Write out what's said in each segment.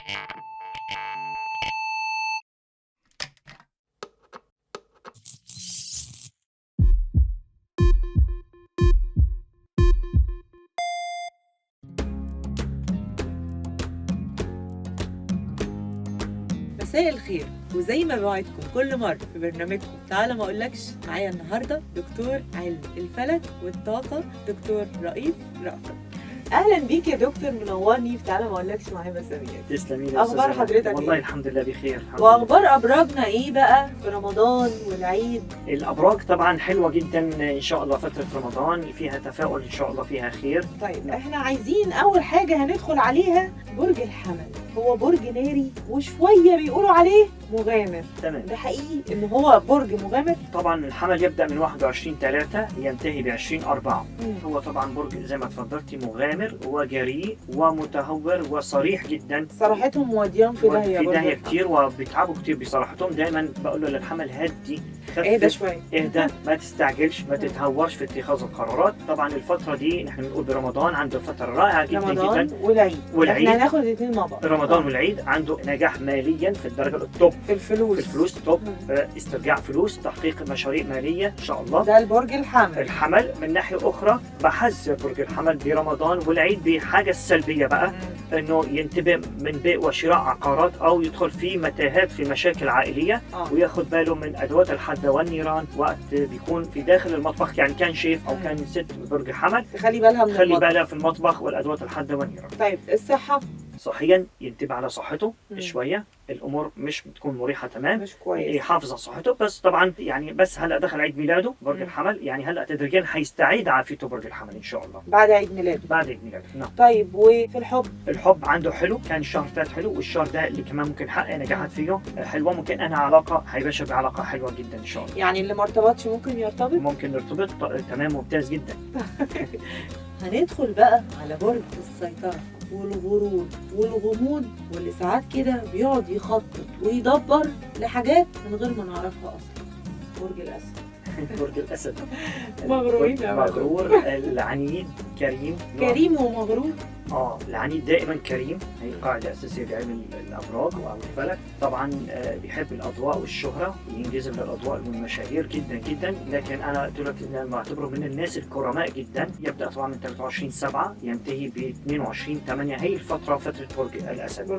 مساء الخير، وزي ما بوعدكم كل مرة في برنامجكم تعالى ما اقولكش، معايا النهاردة دكتور علم الفلك والطاقة دكتور رئيف رأفت. اهلا بيك يا دكتور، منورني في تعالى ما اقولكش معايا مسامير. تسلمي يا اخبار أستاذة. حضرتك والله ايه؟ الحمد لله بخير. واخبار ابراجنا ايه بقى في رمضان والعيد؟ الابراج طبعا حلوه جدا ان شاء الله، فتره رمضان فيها تفاؤل ان شاء الله، فيها خير. طيب احنا عايزين اول حاجة هندخل عليها برج الحمل. هو برج ناري وشوية بيقولوا عليه مغامر، تمام. ده حقيقي ان هو برج مغامر؟ طبعا الحمل يبدا من 21/3 ينتهي ب 20/4. هو طبعا برج زي ما اتفضلتي مغامر وجريء ومتهور وصريح جدا. صراحتهم موديان في داهية، في داهيه كتير وبيتعبوا كتير بصراحتهم. دايما بقول له للحمل هدي، اهدى شوية، اهدى، ما تستعجلش، ما تتهورش في اتخاذ القرارات. طبعا الفتره دي نحن بنقول برمضان عنده فتره رائعه جدا رمضان جدا. والعيد احنا هناخد الاثنين مع بعض. رمضان والعيد عنده نجاح ماليا في الدرجه التوب، في الفلوس توب. استرجاع فلوس، تحقيق مشاريع ماليه ان شاء الله. ده البرج الحمل. الحمل من ناحيه اخرى بحذر برج الحمل برمضان والعيد بحاجه السلبيه بقى، انه ينتبه من بيع وشراء عقارات او يدخل في متاهات في مشاكل عائليه. وياخد باله من ادوات الحد والنيران وقت بيكون في داخل المطبخ، يعني كان شيف او كان ست برج حمل تخلي بالها من خلي بالها في المطبخ والادوات الحد والنيران. طيب الصحه، صحيا ينتبه على صحته شويه، الامور مش بتكون مريحه تمام، مش كويس، يحافظ على صحته. بس طبعا يعني بس هلا دخل عيد ميلاده برج الحمل، يعني هلا تدريجيا هيستعيد عافيته برج الحمل ان شاء الله بعد عيد ميلاده. بعد عيد ميلاده. نعم. طيب وفي الحب عنده حلو، كان الشهر فات حلو، والشهر ده اللي كمان ممكن حقق نجاحات فيه حلوه. ممكن انا علاقه هيبشر بعلاقه حلوه جدا ان شاء الله. يعني اللي ما ارتبطش ممكن يرتبط؟ ممكن نرتبط. تمام، ممتاز جدا. هندخل بقى على برج السيطره والغرور والغموض، واللي ساعات كده بيقعد يخطط ويدبر لحاجات من غير ما نعرفها اصلا. برج الاسد. برج الاسد مغرورين، مغرور، العنيد، كريم ومغرور. العنيد دائما كريم، هي قاعده اساسيه بعلم الابراج وعلم الفلك. طبعا بيحب الاضواء والشهره، ينجذب للاضواء والمشاهير جدا جدا. لكن انا دلوقتي بعتبره من الناس الكرماء جدا. يبدا طبعا من 23/7 ينتهي ب 22/8. هي الفتره فتره برج الاسد.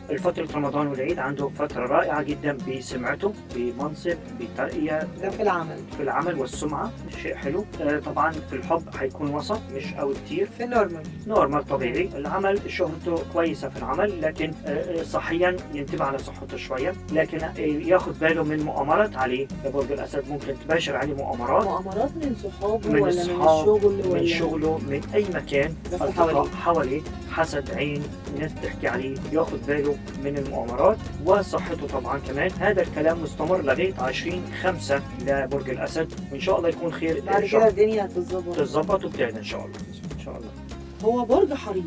الفتره رمضان والعيد عنده فتره رائعه جدا بسمعته، بمنصب، بترقيه، ده في العمل والسمعه شيء حلو. طبعا في الحب هيكون وسط، مش قوي كتير، في نورمال طبيعي. العمل شهرته كويسه في العمل، لكن صحيا ينتبه على صحته شويه. لكن ياخد باله من مؤامرات عليه. برج الاسد ممكن تباشر عليه مؤامرات من صحابه من ولا الصحاب، من شغله، من اي مكان حواليه، حسد عين، ناس بتحكي عليه. ياخد باله من المؤامرات وصحته طبعا كمان. هذا الكلام مستمر لغايه 20/5 لبرج الاسد، وان شاء الله يكون خير. بعد كده الدنيا هتتظبط وبتهدى ان شاء الله. ان شاء الله. هو برج حريص.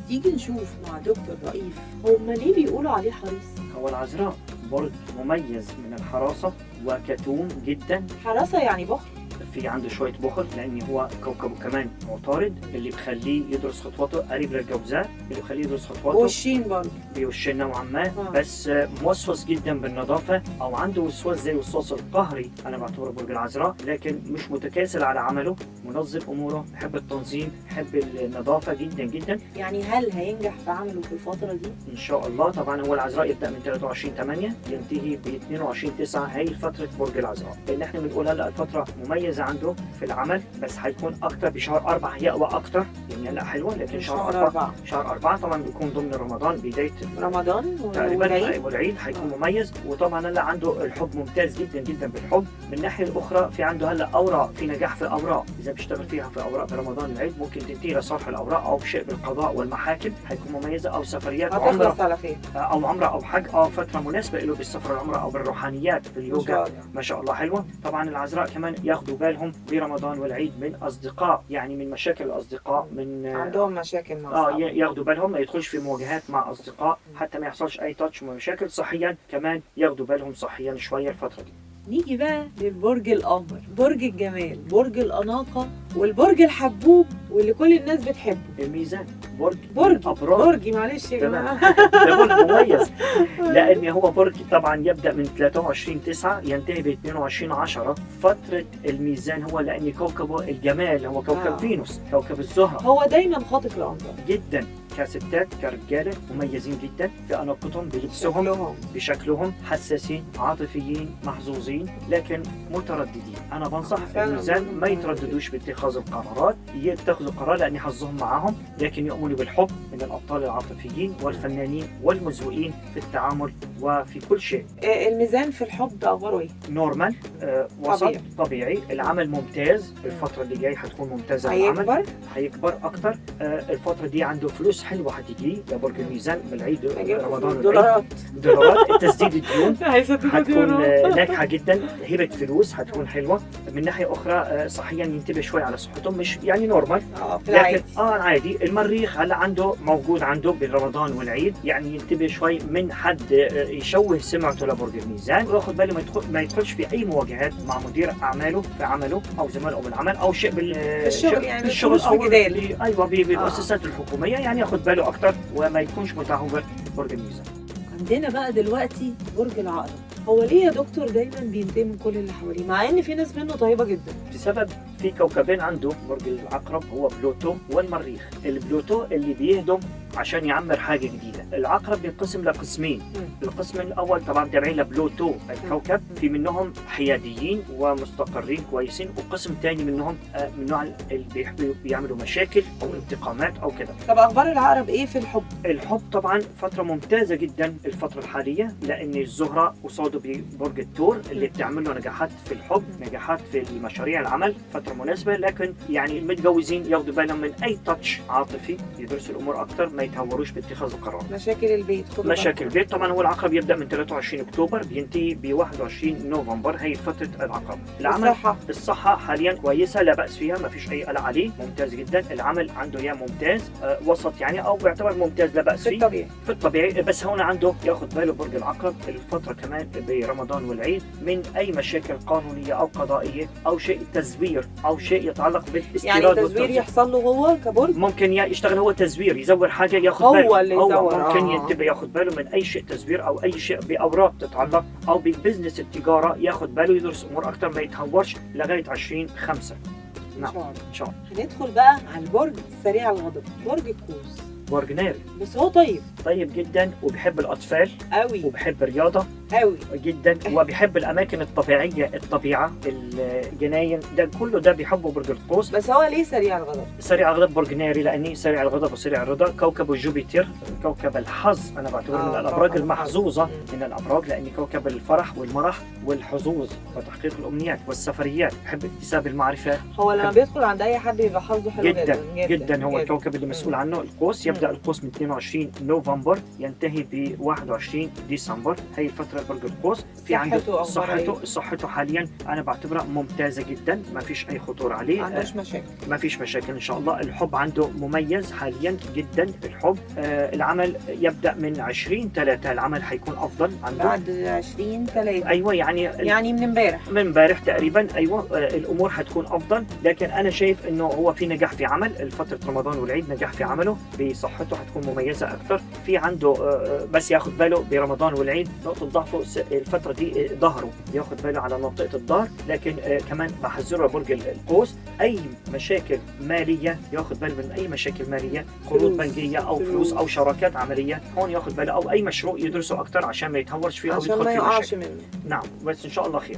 تيجي نشوف مع دكتور رئيف هما ليه بيقولوا عليه حريص؟ هو العذراء برج مميز من الحراسة وكتوم جدا. حراسة يعني بخل؟ في عنده شوية بخل، لأن هو كوكبه كمان معترض، اللي بخليه يدرس خطواته قريب للجوزاء، اللي بخليه يدرس خطواته وشين برضه بيوشين نوعا ما. بس موسوس جدا بالنظافة، أو عنده وسواس زي وسواس القهري. أنا بعتبره برج العذراء، لكن مش متكاسل على عمله، منظم أموره، يحب التنظيم، يحب النظافة جدا جدا. يعني هل هينجح في عمله في الفترة دي؟ إن شاء الله. طبعا هو العذراء يبدأ من 23/8 ينتهي ب 22/9. هي فترة برج العذراء، لأن احنا بنقول هلا الفترة مميزة عنده في العمل، بس هيكون أكتر بشهر 4 هيقوى أكتر. يعني هلا حلوة، لكن شهر 4 طبعا بيكون ضمن رمضان، بداية رمضان والعيد هيكون مميز. وطبعا هلا عنده الحب ممتاز جدا جدا بالحب. من الناحية الأخرى في عنده هلا أوراق، في نجاح في الأوراق. إذا بيشتغل فيها في أوراق برمضان والعيد ممكن تنتهي لصرف الأوراق أو شيء بالقضاء والمحاكم، هيكون مميزة. أو سفريات أو عمرة أو عمرة أو حج، فترة مناسبة له بالسفر العمرة أو بالروحانيات باليوغا. ما شاء الله حلوة. طبعا العذراء كمان ياخدوا بالهم برمضان والعيد من أصدقاء، يعني من مشاكل الأصدقاء، من عندهم مشاكل مع أصحابهم. ياخدوا بالهم ما يدخلش في مواجهات مع أصدقاء، حتى ما يحصلش أي تاتش ومشاكل. صحيا كمان ياخدوا بالهم صحيا شوية الفترة دي. نيجي بقى للبرج القمر، برج الجمال، برج الأناقة، والبرج الحبوب واللي كل الناس بتحبه. الميزان برج برجي أبراج. معلش يا تمام. جماعة. ده برج مميز لأن هو برج طبعا يبدأ من 23/9 ينتهي ب 22/10. فترة الميزان هو لأن كوكبه الجمال هو كوكب فينوس، كوكب الزهرة هو دايما خاطف الأنظار. جدا. كستات كرجالة مميزين جدا في أناقتهم، بلبسهم، بشكلهم، حساسين، عاطفيين، محظوظين، لكن مترددين. أنا بنصح فعلاً الميزان ما مترددين. يترددوش باتخاذ القرارات، يتخذوا قرار لأن حظهم معهم، لكن يؤمنوا بالحب من الأبطال العاطفيين والفنانين والمزوئين في التعامل وفي كل شيء. الميزان في الحب أخباره إيه؟ نورمال، وسط طبيعي. طبيعي. العمل ممتاز، الفترة اللي جاي حتكون ممتازة. العمل هيكبر أكتر. الفترة دي عنده فلوس حلوة هتيجي لبرج الميزان بالعيد رمضان. دولارات تسديد الديون هتكون دولارات. ناجحة جدا. هبة فلوس هتكون حلوة. من ناحية أخرى صحيا ينتبه شوي على صحته، مش يعني نورمال في العادي. لكن عادي. المريخ هلا عنده موجود عنده بالرمضان والعيد، يعني ينتبه شوي من حد يشوه سمعته لبرج الميزان، وياخذ باله ما يدخلش في اي مواجهات مع مدير اعماله في عمله او زملائه بالعمل او شيء في الشغل، يعني في الشغل في جدال. ايوه بالمؤسسات الحكوميه، يعني ياخذ باله اكثر وما يكونش متهور برج الميزان. عندنا بقى دلوقتي برج العقرب. هو ليه يا دكتور دايما بينتقم من كل اللي حواليه مع ان في ناس منه طيبه جدا؟ بسبب في كوكبين عنده برج العقرب، هو بلوتو والمريخ. البلوتو اللي بيهدم عشان يعمر حاجه جديده. العقرب بينقسم لقسمين. القسم الاول طبعا تابعين لبلوتو الكوكب، في منهم حياديين ومستقرين كويسين، وقسم ثاني منهم من نوع اللي بيحبوا يعملوا مشاكل او انتقامات او كده. طب اخبار العقرب ايه في الحب؟ الحب طبعا فتره ممتازه جدا الفتره الحاليه، لان الزهره قصاده ببرج الثور اللي بتعمل له نجاحات في الحب، نجاحات في المشاريع العمل، فتره مناسبه. لكن يعني المتجوزين ياخذوا بالهم من اي تاتش عاطفي، يدرسوا الامور اكثر، ما يتهوروش باتخاذ القرار. مشاكل البيت، مشاكل البيت طبعا. هو العقرب يبدا من 23 اكتوبر بينتهي ب 21 نوفمبر، هي فتره العقرب. العمل الصحه حاليا كويسه، لا باس فيها، ما فيش اي قلق عليه، ممتاز جدا. العمل عنده يا ممتاز وسط يعني، او بيعتبر ممتاز لا باس فيه في الطبيعي. بس هون عنده ياخذ باله برج العقرب الفتره كمان برمضان والعيد من اي مشاكل قانونيه او قضائيه او شيء تزوير او شيء يتعلق بالاستيراد يعني تزوير يحصل له هو كبرج. ممكن يشتغل هو تزوير، يزور حاجه ياخذ باله، هو اللي يزور. هو ممكن ينتبه ياخذ باله من اي شيء تزوير او اي شيء باوراق تتعلق او ببزنس التجاره، ياخذ باله يدرس امور اكثر، ما يتهورش لغايه 20/5. نعم ان شاء الله. هندخل بقى على البرج السريع الغضب، برج القوس. برج ناري، بس هو طيب جدا وبيحب الاطفال قوي وبيحب الرياضه قوي جدا، وبيحب الاماكن الطبيعيه، الطبيعه، الجناين، ده كله ده بيحبه برج القوس. بس هو ليه سريع الغضب؟ سريع الغضب برج ناري لاني سريع الغضب وسريع الرضا. كوكب جوبيتر كوكب الحظ، انا بعتبره من الابراج المحظوظه، من الابراج لاني كوكب الفرح والمرح والحظوظ وتحقيق الامنيات والسفريات، بحب اكتساب المعرفه. هو لما بيدخل عند اي حد بيبقى حظه حلو جدا جدا جدا. هو الكوكب اللي مسؤول عنه القوس. يبدا القوس من 22 نوفمبر ينتهي ب 21 ديسمبر، هي الفتره برج القوس. في عنده صحته حاليا انا بعتبرها ممتازه جدا، ما فيش اي خطوره عليه، ما عندوش مشاكل، ما فيش مشاكل ان شاء الله. الحب عنده مميز حاليا جدا في الحب. العمل يبدا من 20/3 العمل حيكون افضل عنده. بعد 20/3 ايوه يعني من امبارح تقريبا. ايوه الامور حتكون افضل، لكن انا شايف انه هو في نجاح في عمل فتره رمضان والعيد، نجاح في عمله، بصحته حتكون مميزه اكثر. في عنده بس ياخذ باله برمضان والعيد نقطه ضعفه الفتره دي ظهره، ياخذ باله على منطقه الظهر. لكن كمان بحذره برج القوس اي مشاكل ماليه، ياخذ باله من اي مشاكل ماليه، قروض بنكيه او فلوس او شراكات عمليه، هون ياخذ باله، او اي مشروع يدرسه اكثر عشان ما يتهورش فيه او عشان يدخل ما فيه يقعش مشاكل. منه. نعم بس ان شاء الله خير.